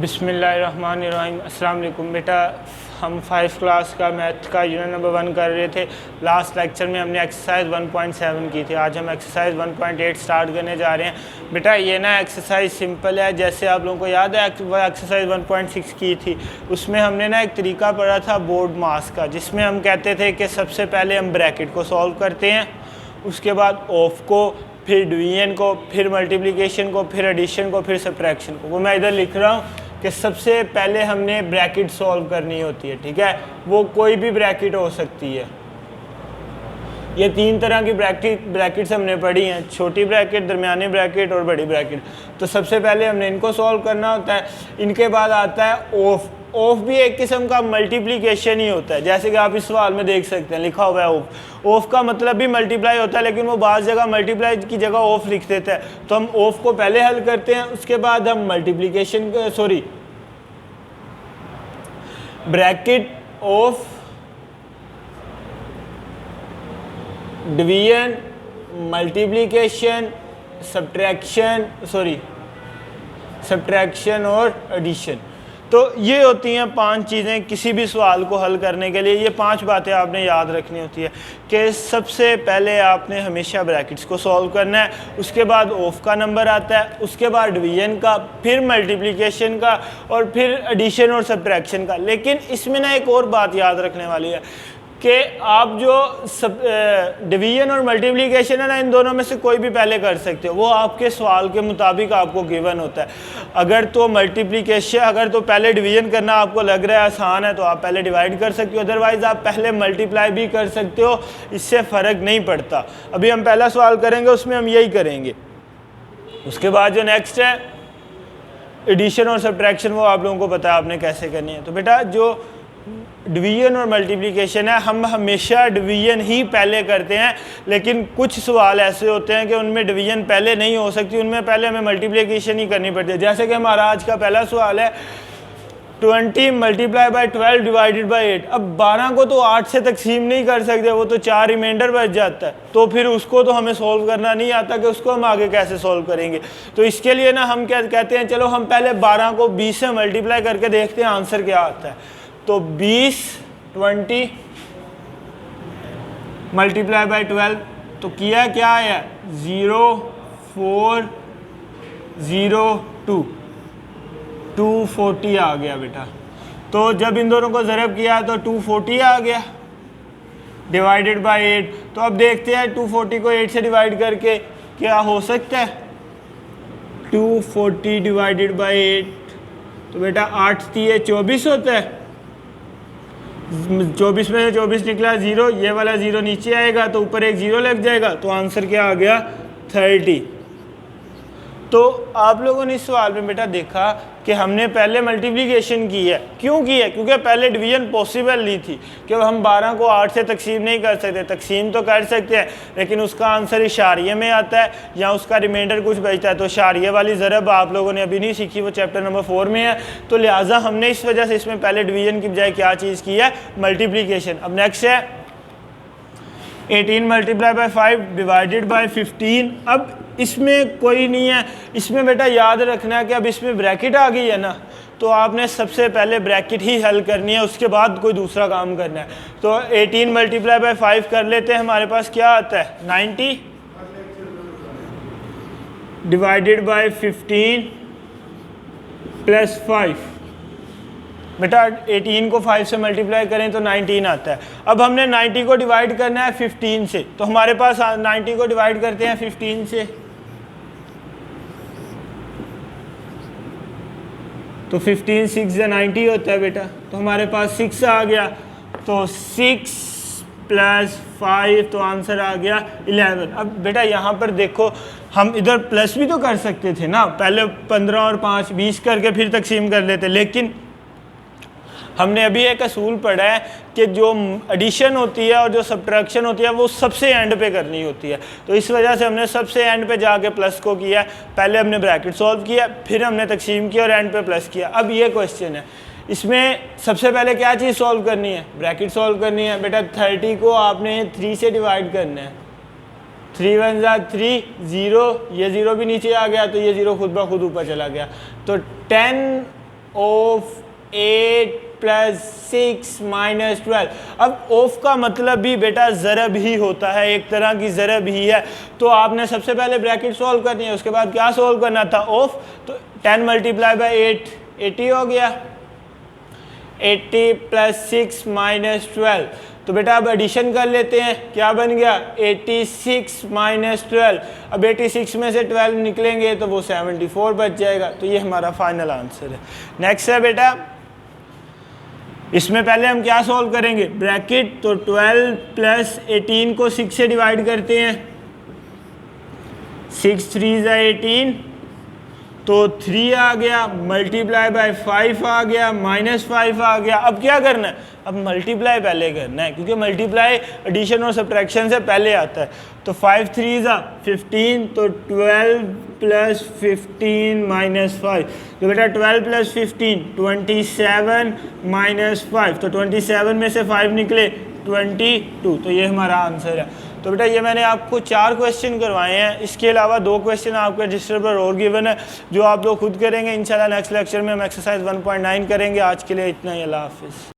बिस्मिल्लाहिर्रहमानिर्रहीम। अस्सलाम वालेकुम बेटा, हम 5 क्लास का मैथ का यूनिट नंबर 1 कर रहे थे। लास्ट लेक्चर में हमने एक्सरसाइज 1.7 की थी। आज हम एक्सरसाइज 1.8 स्टार्ट करने जा रहे हैं। बेटा ये ना एक्सरसाइज सिंपल है, जैसे आप लोगों को याद है वह एक्सरसाइज 1.6 की थी, उसमें हमने ना एक तरीका पढ़ा था बोर्ड मास का, जिसमें हम कहते थे कि सबसे पहले हम ब्रैकेट को सॉल्व करते हैं, उसके बाद ऑफ को, फिर डिवीजन को, फिर मल्टीप्लिकेशन को, फिर एडिशन को, फिर सब्ट्रैक्शन को। वो मैं इधर लिख रहा हूँ कि सबसे पहले हमने ब्रैकेट सॉल्व करनी होती है। ठीक है, वो कोई भी ब्रैकेट हो सकती है। ये 3 तरह की ब्रैकेट्स हमने पढ़ी हैं, छोटी ब्रैकेट, दरमियानी ब्रैकेट और बड़ी ब्रैकेट। तो सबसे पहले हमने इनको सॉल्व करना होता है। इनके बाद आता है ऑफ। ऑफ भी एक किस्म का मल्टीप्लिकेशन ही होता है, जैसे कि आप इस सवाल में देख सकते हैं लिखा हुआ है ऑफ। ऑफ का मतलब भी मल्टीप्लाई होता है, लेकिन वो बाज़ जगह मल्टीप्लाई की जगह ऑफ लिख देता है। तो हम ऑफ को पहले हल करते हैं, उसके बाद हम multiplication bracket of division, multiplication, subtraction और एडिशन। तो ये होती हैं 5 चीज़ें किसी भी सवाल को हल करने के लिए। ये 5 बातें आपने याद रखनी होती है कि सबसे पहले आपने हमेशा ब्रैकेट्स को सॉल्व करना है, उसके बाद ऑफ का नंबर आता है, उसके बाद डिवीजन का, फिर मल्टीप्लिकेशन का और फिर एडिशन और सब्ट्रैक्शन का। लेकिन इसमें ना एक और बात याद रखने वाली है कि आप जो डिवीजन और मल्टीप्लिकेशन है ना, इन दोनों में से कोई भी पहले कर सकते हो, वो आपके सवाल के मुताबिक आपको गिवन होता है। अगर तो पहले डिवीजन करना आपको लग रहा है आसान है तो आप पहले डिवाइड कर सकते हो, अदरवाइज़ आप पहले मल्टीप्लाई भी कर सकते हो, इससे फ़र्क नहीं पड़ता। अभी हम पहला सवाल करेंगे, उसमें हम यही करेंगे। उसके बाद जो नेक्स्ट है एडिशन और सब्ट्रैक्शन, वो आप लोगों को पता है आपने कैसे करनी है। तो बेटा जो डिवीजन और मल्टीप्लिकेशन है, हम हमेशा डिवीजन ही पहले करते हैं, लेकिन कुछ सवाल ऐसे होते हैं कि उनमें डिवीजन पहले नहीं हो सकती, उनमें पहले हमें मल्टीप्लिकेशन ही करनी पड़ती है। जैसे कि हमारा आज का पहला सवाल है 20 मल्टीप्लाई बाई 12 डिवाइडेड बाई 8। अब 12 को तो 8 से तकसीम नहीं कर सकते, वो तो 4 रिमाइंडर बच जाता है, तो फिर उसको तो हमें सॉल्व करना नहीं आता कि उसको हम आगे कैसे सॉल्व करेंगे। तो इसके लिए ना हम क्या कहते हैं, चलो हम पहले 12 को 20 से मल्टीप्लाई करके देखते हैं आंसर क्या आता है। तो 20 मल्टीप्लाई बाई 12, तो किया क्या है 0 4 0 2 240 आ गया बेटा। तो जब इन दोनों को ज़रब किया तो 240 आ गया डिवाइडेड बाई 8। तो अब देखते हैं 240 को 8 से डिवाइड करके क्या हो सकता है। 240 डिवाइडेड बाई 8, तो बेटा 8 3 24 होता है। 24 में से 24 निकला 0, ये वाला 0 नीचे आएगा तो ऊपर एक 0 लग जाएगा, तो आंसर क्या आ गया 30। तो आप लोगों ने इस सवाल में बेटा देखा कि हमने पहले मल्टीप्लिकेशन की है। क्यों की है? क्योंकि पहले डिवीजन पॉसिबल नहीं थी, कि हम 12 को 8 से तकसीम नहीं कर सकते। तकसीम तो कर सकते हैं, लेकिन उसका आंसर इशारिये में आता है या उसका रिमाइंडर कुछ बचता है। तो इशारिये वाली ज़रब आप लोगों ने अभी नहीं सीखी, वो चैप्टर नंबर 4 में है। तो लिहाजा हमने इस वजह से इसमें पहले डिवीजन की बजाय क्या चीज़ की है, मल्टीप्लिकेशन। अब नेक्स्ट है 18 मल्टीप्लाई बाई 5 डिवाइडेड बाई 15। अब इसमें कोई नहीं है, इसमें बेटा याद रखना है कि अब इसमें ब्रैकेट आ गई है ना, तो आपने सबसे पहले ब्रैकेट ही हल करनी है, उसके बाद कोई दूसरा काम करना है। तो 18 मल्टीप्लाई बाई 5 कर लेते हैं, हमारे पास क्या आता है 90 डिवाइडेड बाई 15 प्लस 5। बेटा 18 को 5 से मल्टीप्लाई करें तो 19 आता है। अब हमने 90 को डिवाइड करना है 15 से, तो हमारे पास 90 को डिवाइड करते हैं 15 से, तो 15 6 से 90 होता है बेटा। तो हमारे पास 6 आ गया, तो 6 प्लस 5, तो आंसर आ गया 11। अब बेटा यहाँ पर देखो, हम इधर प्लस भी तो कर सकते थे ना, पहले 15 और 5 20 करके फिर तकसीम कर लेते, लेकिन हमने अभी एक असूल पढ़ा है कि जो एडिशन होती है और जो सब्ट्रैक्शन होती है वो सबसे एंड पे करनी होती है। तो इस वजह से हमने सबसे एंड पे जाके प्लस को किया। पहले हमने ब्रैकेट सॉल्व किया, फिर हमने तकसीम किया और एंड पे प्लस किया। अब ये क्वेश्चन है, इसमें सबसे पहले क्या चीज़ सॉल्व करनी है, ब्रैकेट सॉल्व करनी है। बेटा 30 को आपने 3 से डिवाइड करना है, 3 1 3 0, ये 0 भी नीचे आ गया तो ये 0 खुद ब खुद ऊपर चला गया। तो 10 ऑफ 8 प्लस 6 माइनस 12। अब ऑफ का मतलब भी बेटा ज़रब ही होता है, एक तरह की ज़रब ही है। तो आपने सबसे पहले ब्रैकेट सॉल्व करनी है, उसके बाद क्या सॉल्व करना था, ऑफ। तो 10 मल्टीप्लाई बाई 8 80 हो गया, 80 प्लस 6 माइनस 12। तो बेटा अब एडिशन कर लेते हैं, क्या बन गया 86 माइनस 12। अब 86 में से 12 निकलेंगे तो वो 74 बच जाएगा। तो ये हमारा फाइनल आंसर है। नेक्स्ट है बेटा, इसमें पहले हम क्या सॉल्व करेंगे, ब्रैकेट। तो 12 प्लस 18 को 6 से डिवाइड करते हैं, 6 3 ज़ा 18, तो 3 आ गया, मल्टीप्लाई बाय 5 आ गया, माइनस 5 आ गया। अब क्या करना है, अब मल्टीप्लाई पहले करना है, क्योंकि मल्टीप्लाई एडिशन और सब्ट्रैक्शन से पहले आता है। तो 5 3 ज़ा 15, तो 12 प्लस 15 माइनस 5। तो बेटा 12 प्लस 15 27 माइनस 5, तो 27 में से 5 निकले 22। तो ये हमारा आंसर है। तो बेटा ये मैंने आपको 4 क्वेश्चन करवाए हैं, इसके अलावा 2 क्वेश्चन आपके रजिस्टर पर और गिवन है जो आप लोग खुद करेंगे। इंशाल्लाह नेक्स्ट लेक्चर में हम एक्सरसाइज 1.9 करेंगे। आज के लिए इतना ही, अल्लाह हाफिज़।